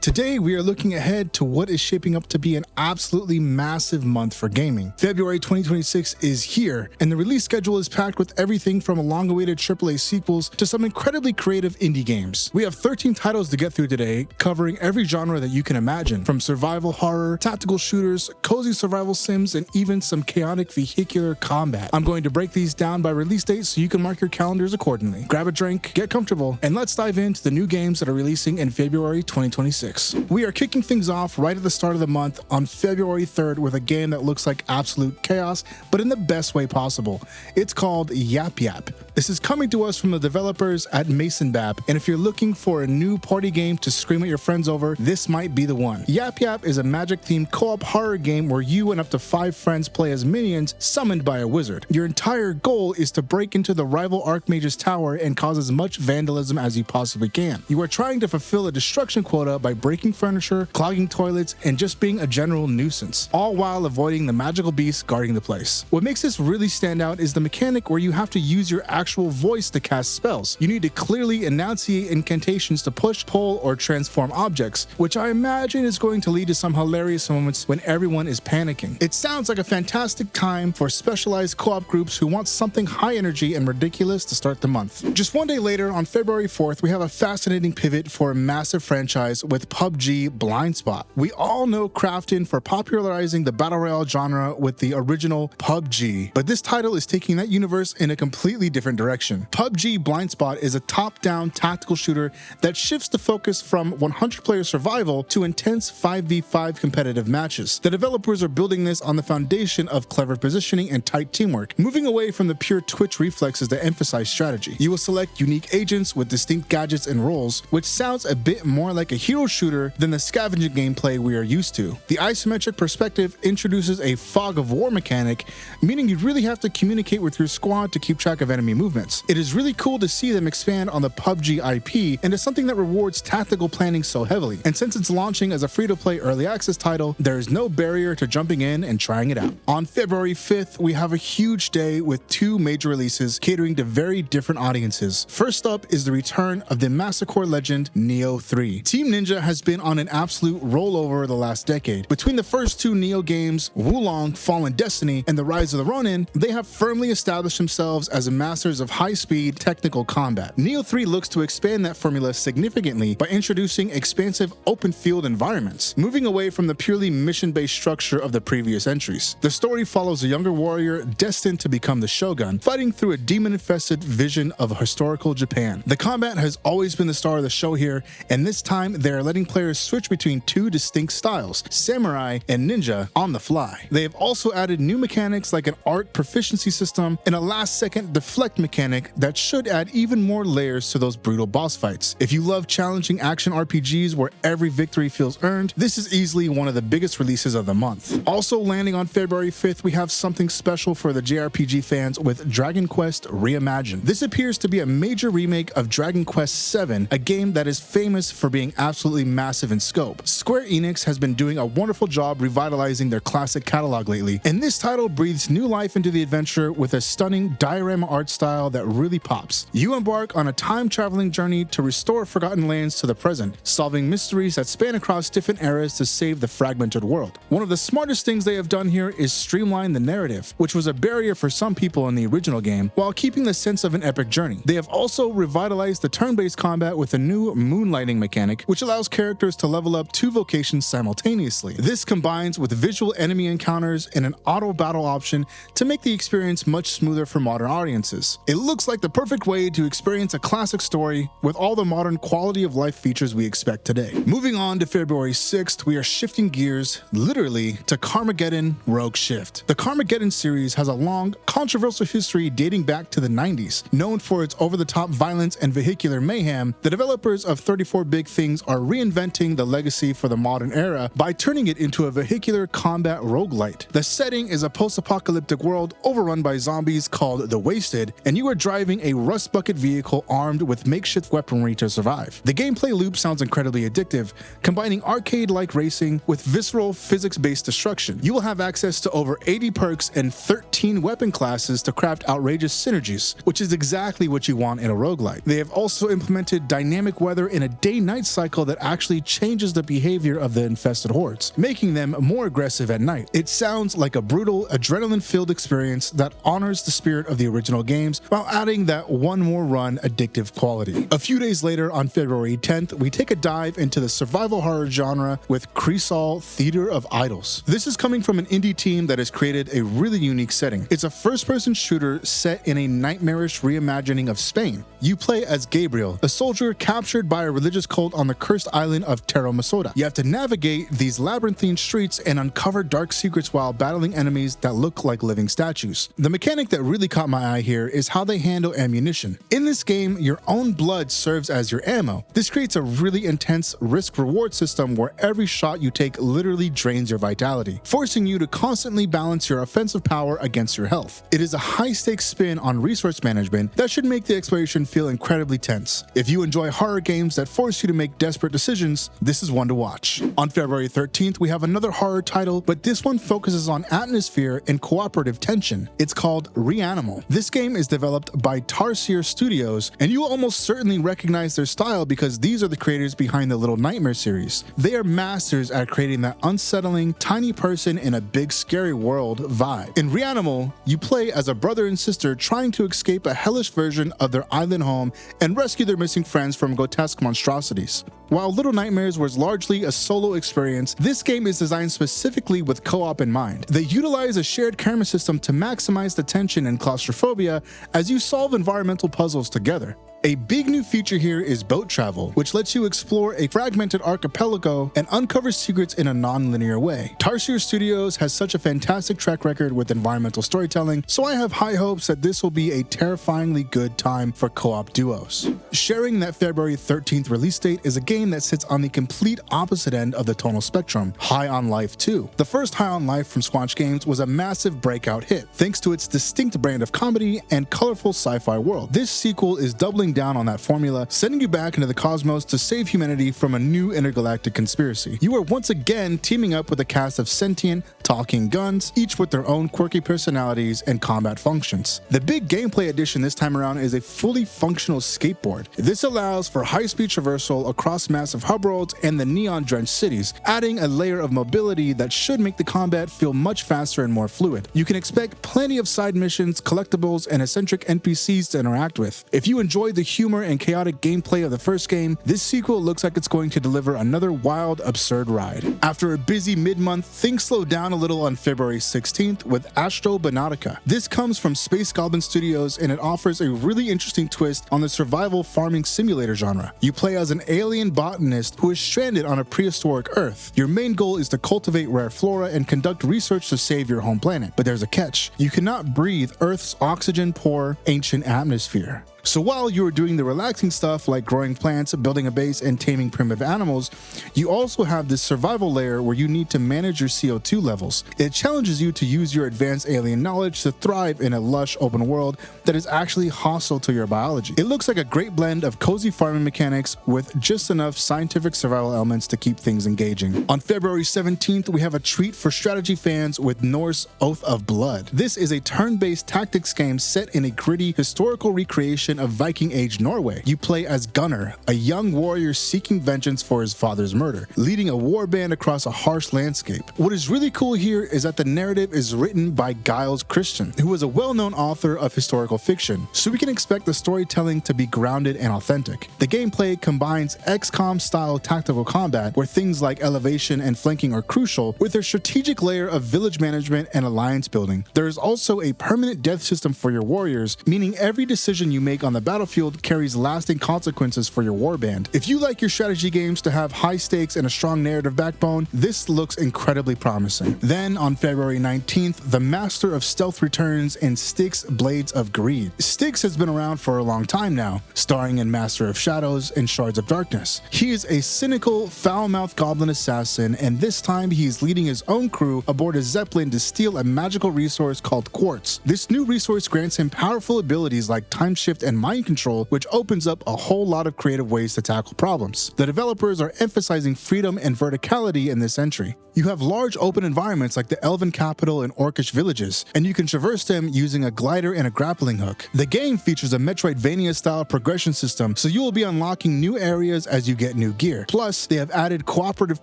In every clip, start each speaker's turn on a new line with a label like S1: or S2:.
S1: Today, we are looking ahead to what is shaping up to be an absolutely massive month for gaming. February 2026 is here, and the release schedule is packed with everything from long-awaited AAA sequels to some incredibly creative indie games. We have 13 titles to get through today, covering every genre that you can imagine, from survival horror, tactical shooters, cozy survival sims, and even some chaotic vehicular combat. I'm going to break these down by release date so you can mark your calendars accordingly. Grab a drink, get comfortable, and let's dive into the new games that are releasing in February 2026. We are kicking things off right at the start of the month on February 3rd with a game that looks like absolute chaos, but in the best way possible. It's called Yap Yap. This is coming to us from the developers at Masonbap, and if you're looking for a new party game to scream at your friends over, this might be the one. Yap Yap is a magic-themed co-op horror game where you and up to 5 friends play as minions summoned by a wizard. Your entire goal is to break into the rival Archmage's tower and cause as much vandalism as you possibly can. You are trying to fulfill a destruction quota by breaking furniture, clogging toilets, and just being a general nuisance, all while avoiding the magical beasts guarding the place. What makes this really stand out is the mechanic where you have to use your actual voice to cast spells. You need to clearly enunciate incantations to push, pull, or transform objects, which I imagine is going to lead to some hilarious moments when everyone is panicking. It sounds like a fantastic time for specialized co-op groups who want something high energy and ridiculous to start the month. Just one day later, on February 4th, we have a fascinating pivot for a massive franchise with PUBG Blindspot. We all know Krafton for popularizing the battle royale genre with the original PUBG, but this title is taking that universe in a completely different direction. PUBG Blindspot is a top-down tactical shooter that shifts the focus from 100-player survival to intense 5v5 competitive matches. The developers are building this on the foundation of clever positioning and tight teamwork, moving away from the pure twitch reflexes that emphasize strategy. You will select unique agents with distinct gadgets and roles, which sounds a bit more like a hero shooter than the scavenging gameplay we are used to. The isometric perspective introduces a fog of war mechanic, meaning you really have to communicate with your squad to keep track of enemy movements. It is really cool to see them expand on the PUBG IP into something that rewards tactical planning so heavily. And since it's launching as a free-to-play early access title, there is no barrier to jumping in and trying it out. On February 5th, we have a huge day with 2 major releases catering to very different audiences. First up is the return of the Massacre legend Nioh 3. Team Ninja has been on an absolute rollover the last decade. Between the first 2 Nioh games, Wulong, Fallen Destiny, and The Rise of the Ronin, they have firmly established themselves as masters of high-speed technical combat. Nioh 3 looks to expand that formula significantly by introducing expansive open-field environments, moving away from the purely mission-based structure of the previous entries. The story follows a younger warrior destined to become the Shogun, fighting through a demon-infested vision of historical Japan. The combat has always been the star of the show here, and this time they are letting players switch between 2 distinct styles, samurai and ninja, on the fly. They have also added new mechanics like an art proficiency system and a last-second deflect mechanic that should add even more layers to those brutal boss fights. If you love challenging action RPGs where every victory feels earned, this is easily one of the biggest releases of the month. Also landing on February 5th, we have something special for the JRPG fans with Dragon Quest Reimagined. This appears to be a major remake of Dragon Quest VII, a game that is famous for being absolutely massive in scope. Square Enix has been doing a wonderful job revitalizing their classic catalog lately, and this title breathes new life into the adventure with a stunning diorama art style that really pops. You embark on a time-traveling journey to restore forgotten lands to the present, solving mysteries that span across different eras to save the fragmented world. One of the smartest things they have done here is streamline the narrative, which was a barrier for some people in the original game, while keeping the sense of an epic journey. They have also revitalized the turn-based combat with a new moonlighting mechanic, which allows characters to level up 2 vocations simultaneously. This combines with visual enemy encounters and an auto battle option to make the experience much smoother for modern audiences. It looks like the perfect way to experience a classic story with all the modern quality of life features we expect today. Moving on to February 6th, we are shifting gears, literally, to Carmageddon Rogue Shift. The Carmageddon series has a long, controversial history dating back to the 90s. Known for its over-the-top violence and vehicular mayhem, the developers of 34 Big Things are reinventing the legacy for the modern era by turning it into a vehicular combat roguelite. The setting is a post-apocalyptic world overrun by zombies called the Wasted, and you are driving a rust bucket vehicle armed with makeshift weaponry to survive. The gameplay loop sounds incredibly addictive, combining arcade-like racing with visceral physics-based destruction. You will have access to over 80 perks and 13 weapon classes to craft outrageous synergies, which is exactly what you want in a roguelite. They have also implemented dynamic weather in a day-night cycle that actually changes the behavior of the infested hordes, making them more aggressive at night. It sounds like a brutal, adrenaline-filled experience that honors the spirit of the original games while adding that one more run addictive quality. A few days later, on February 10th, we take a dive into the survival horror genre with Crisol Theater of Idols. This is coming from an indie team that has created a really unique setting. It's a first-person shooter set in a nightmarish reimagining of Spain. You play as Gabriel, a soldier captured by a religious cult on the cursed island of Terra. You have to navigate these labyrinthine streets and uncover dark secrets while battling enemies that look like living statues. The mechanic that really caught my eye here is how they handle ammunition. In this game, your own blood serves as your ammo. This creates a really intense risk-reward system where every shot you take literally drains your vitality, forcing you to constantly balance your offensive power against your health. It is a high-stakes spin on resource management that should make the exploration feel incredibly tense. If you enjoy horror games that force you to make desperate decisions, this is one to watch. On February 13th, we have another horror title, but this one focuses on atmosphere and cooperative tension. It's called Reanimal. This game is developed by Tarsier Studios, and you will almost certainly recognize their style because these are the creators behind the Little Nightmare series. They are masters at creating that unsettling, tiny person in a big scary world vibe. In Reanimal, you play as a brother and sister trying to escape a hellish version of their island home and rescue their missing friends from grotesque monstrosities. While Little Nightmares was largely a solo experience, this game is designed specifically with co-op in mind. They utilize a shared camera system to maximize the tension and claustrophobia as you solve environmental puzzles together. A big new feature here is boat travel, which lets you explore a fragmented archipelago and uncover secrets in a non-linear way. Tarsier Studios has such a fantastic track record with environmental storytelling, so I have high hopes that this will be a terrifyingly good time for co-op duos. Sharing that February 13th release date is a game that sits on the complete opposite end of the tonal spectrum, High on Life 2. The first High on Life from Squanch Games was a massive breakout hit, thanks to its distinct brand of comedy and colorful sci-fi world. This sequel is doubling down on that formula, sending you back into the cosmos to save humanity from a new intergalactic conspiracy. You are once again teaming up with a cast of sentient, talking guns, each with their own quirky personalities and combat functions. The big gameplay addition this time around is a fully functional skateboard. This allows for high-speed traversal across massive hub worlds and the neon-drenched cities, adding a layer of mobility that should make the combat feel much faster and more fluid. You can expect plenty of side missions, collectibles, and eccentric NPCs to interact with. If you enjoyed the humor and chaotic gameplay of the first game, this sequel looks like it's going to deliver another wild, absurd ride. After a busy mid-month, things slow down a little on February 16th with AstroBotanica. This comes from Space Goblin Studios and it offers a really interesting twist on the survival farming simulator genre. You play as an alien botanist who is stranded on a prehistoric Earth. Your main goal is to cultivate rare flora and conduct research to save your home planet. But there's a catch. You cannot breathe Earth's oxygen-poor, ancient atmosphere. So while you are doing the relaxing stuff like growing plants, building a base, and taming primitive animals, you also have this survival layer where you need to manage your CO2 levels. It challenges you to use your advanced alien knowledge to thrive in a lush open world that is actually hostile to your biology. It looks like a great blend of cozy farming mechanics with just enough scientific survival elements to keep things engaging. On February 17th, we have a treat for strategy fans with Norse Oath of Blood. This is a turn-based tactics game set in a gritty historical recreation of Viking Age Norway. You play as Gunnar, a young warrior seeking vengeance for his father's murder, leading a warband across a harsh landscape. What is really cool here is that the narrative is written by Giles Christian, who is a well-known author of historical fiction, so we can expect the storytelling to be grounded and authentic. The gameplay combines XCOM-style tactical combat, where things like elevation and flanking are crucial, with a strategic layer of village management and alliance building. There is also a permanent death system for your warriors, meaning every decision you make on the battlefield carries lasting consequences for your warband. If you like your strategy games to have high stakes and a strong narrative backbone, this looks incredibly promising. Then on February 19th, the master of stealth returns in Styx Blades of Greed. Styx has been around for a long time now, starring in Master of Shadows and Shards of Darkness. He is a cynical, foul-mouthed goblin assassin, and this time he is leading his own crew aboard a zeppelin to steal a magical resource called quartz. This new resource grants him powerful abilities like time shift and and mind control, which opens up a whole lot of creative ways to tackle problems. The developers are emphasizing freedom and verticality in this entry. You have large open environments like the Elven capital and Orcish villages, and you can traverse them using a glider and a grappling hook. The game features a Metroidvania-style progression system, so you will be unlocking new areas as you get new gear. Plus, they have added cooperative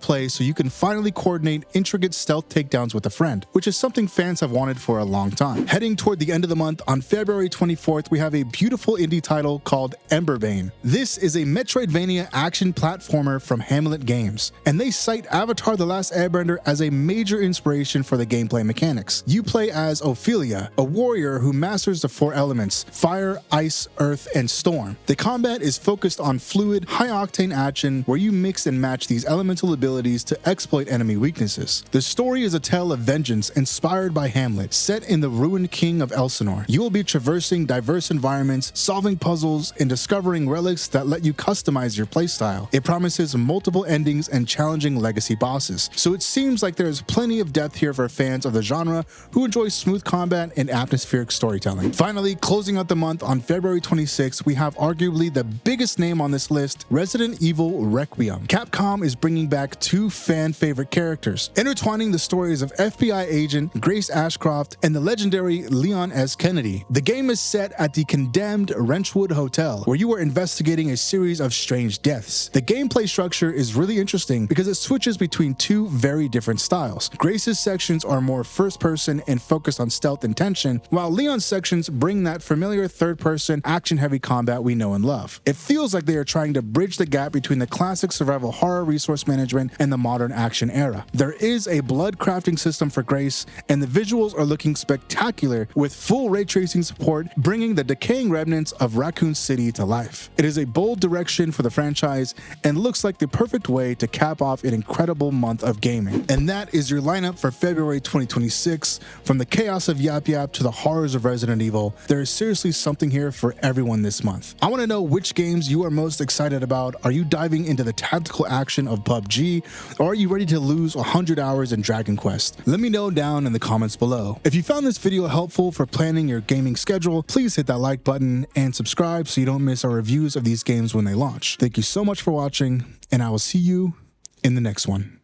S1: play so you can finally coordinate intricate stealth takedowns with a friend, which is something fans have wanted for a long time. Heading toward the end of the month, on February 24th, we have a beautiful indie title called Emberbane. This is a Metroidvania action platformer from Hamlet Games, and they cite Avatar: The Last Airbender as a major inspiration for the gameplay mechanics. You play as Ophelia, a warrior who masters the four elements: fire, ice, earth, and storm. The combat is focused on fluid, high-octane action where you mix and match these elemental abilities to exploit enemy weaknesses. The story is a tale of vengeance inspired by Hamlet, set in the ruined king of Elsinore. You will be traversing diverse environments, solving puzzles, and discovering relics that let you customize your playstyle. It promises multiple endings and challenging legacy bosses, so it seems like there's plenty of depth here for fans of the genre who enjoy smooth combat and atmospheric storytelling. Finally, closing out the month on February 26th, we have arguably the biggest name on this list, Resident Evil Requiem. Capcom is bringing back two fan-favorite characters, intertwining the stories of FBI agent Grace Ashcroft and the legendary Leon S. Kennedy. The game is set at the condemned Wrenchwood Hotel, where you are investigating a series of strange deaths. The gameplay structure is really interesting because it switches between two very different styles. Grace's sections are more first-person and focused on stealth and tension, while Leon's sections bring that familiar third-person, action-heavy combat we know and love. It feels like they are trying to bridge the gap between the classic survival horror resource management and the modern action era. There is a blood crafting system for Grace, and the visuals are looking spectacular with full ray tracing support, bringing the decaying remnants of Raccoon City to life. It is a bold direction for the franchise and looks like the perfect way to cap off an incredible month of gaming. And that is your lineup for February 2026. From the chaos of Yap Yap to the horrors of Resident Evil, there is seriously something here for everyone this month. I want to know which games you are most excited about. Are you diving into the tactical action of PUBG, or are you ready to lose 100 hours in Dragon Quest? Let me know down in the comments below. If you found this video helpful for planning your gaming schedule, please hit that like button and subscribe so you don't miss our reviews of these games when they launch. Thank you so much for watching, and I will see you in the next one.